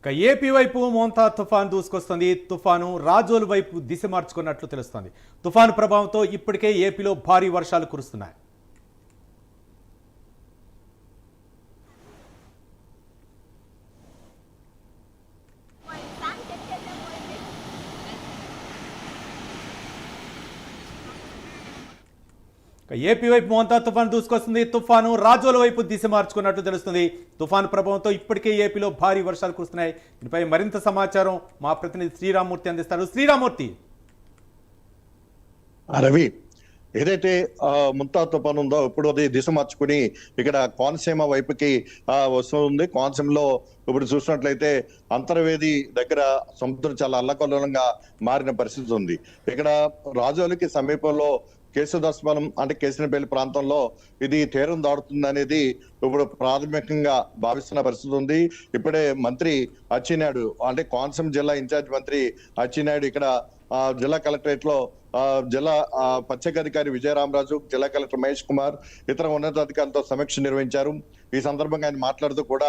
ఇక ఏపీ వైపు మోంతా తుఫాన్ దూసుకొస్తుంది. తుఫాను రాజోలు వైపు దిశ మార్చుకున్నట్లు తెలుస్తోంది. తుఫాను ప్రభావంతో ఇప్పటికే ఏపీలో భారీ వర్షాలు కురుస్తున్నాయి. ఏపీ వైపు మోంతా తుఫాను దూసుకొస్తుంది. తుఫాను రాజోల వైపు దిశ మార్చుకున్నట్లు తెలుస్తుంది. తుఫాను ప్రభావంతో ఇప్పటికే ఏపీలో భారీ వర్షాలు కురుస్తున్నాయి. దీనిపై మరింత సమాచారం మా ప్రతినిధి శ్రీరామూర్తి అందిస్తారు. శ్రీరామూర్తి. రవి, ఏదైతే ముంతా తుఫాను ఉందో ఇప్పుడు అది దిశ మార్చుకుని ఇక్కడ కోనసీమ వైపుకి వస్తుంది. కోనసీమలో ఇప్పుడు చూసినట్లయితే అంతర్వేది దగ్గర సముద్రం చాలా అల్లకల్లోలంగా మారిన పరిస్థితి ఉంది. ఇక్కడ రాజోలకి సమీపంలో కేశవదాసవనం అంటే కేసినపల్లి ప్రాంతంలో ఇది తీరం దాడుతుంది అనేది ఇప్పుడు ప్రాథమికంగా భావిస్తున్న పరిస్థితి ఉంది. ఇప్పుడే మంత్రి అచ్చెన్నాయుడు అంటే కోనసీమ జిల్లా ఇన్ఛార్జ్ మంత్రి అచ్చెన్నాయుడు ఇక్కడ జిల్లా కలెక్టరేట్ లో జిల్లా ప్రత్యేక అధికారి విజయరామరాజు, జిల్లా కలెక్టర్ మహేష్ కుమార్, ఇతర ఉన్నతాధికారులతో సమీక్ష నిర్వహించారు. ఈ సందర్భంగా ఆయన మాట్లాడుతూ కూడా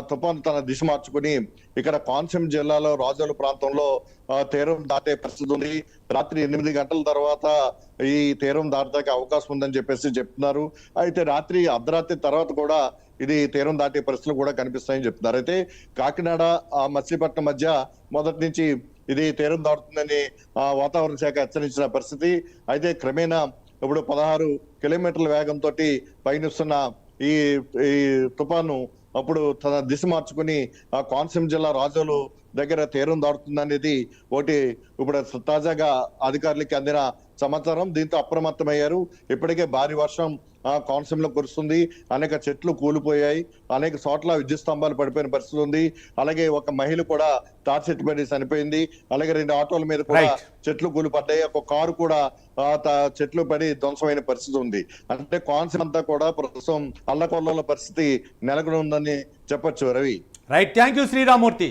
తుఫాను తన దిశ మార్చుకుని ఇక్కడ కోనసీమ జిల్లాలో రాజోలు ప్రాంతంలో తీరం దాటే పరిస్థితి ఉంది. రాత్రి 8 గంటల తర్వాత ఈ తీరం దాటడానికి అవకాశం ఉందని చెప్పేసి చెప్తున్నారు. అయితే రాత్రి అర్ధరాత్రి తర్వాత కూడా ఇది తీరం దాటే పరిస్థితులు కూడా కనిపిస్తాయని చెప్తున్నారు. అయితే కాకినాడ మచిలీపట్నం మధ్య మొదటి నుంచి ఇది తీరం దాటుతుందని వాతావరణ శాఖ హెచ్చరించిన పరిస్థితి. అయితే క్రమేణా ఇప్పుడు 16 కిలోమీటర్ల వేగంతో పయనిస్తున్న ఈ తుఫాను అప్పుడు తన దిశ మార్చుకుని కోనసీమ జిల్లా రాజోలు దగ్గర తీరం దాడుతుందనేది ఒకటి ఇప్పుడు తాజాగా అధికారులకి అందిన సమాచారం. దీంతో అప్రమత్తమయ్యారు. ఇప్పటికే భారీ వర్షం కోనసీమలో కురుస్తుంది. అనేక చెట్లు కూలిపోయాయి, అనేక చోట్ల విద్యుత్ స్తంభాలు పడిపోయిన పరిస్థితి ఉంది. అలాగే ఒక మహిళ కూడా తాటి చెట్టు పడి చనిపోయింది. అలాగే 2 ఆటోల మీద కూడా చెట్లు కూలిపడ్డాయి. ఒక కారు కూడా చెట్లు పడి ధ్వంసమైన పరిస్థితి ఉంది. అంటే కోనసీమ అంతా కూడా ప్రస్తుతం అల్లకొల్లల పరిస్థితి నెలకొని ఉందని చెప్పొచ్చు. Ravi, right, thank you Sriramurthy.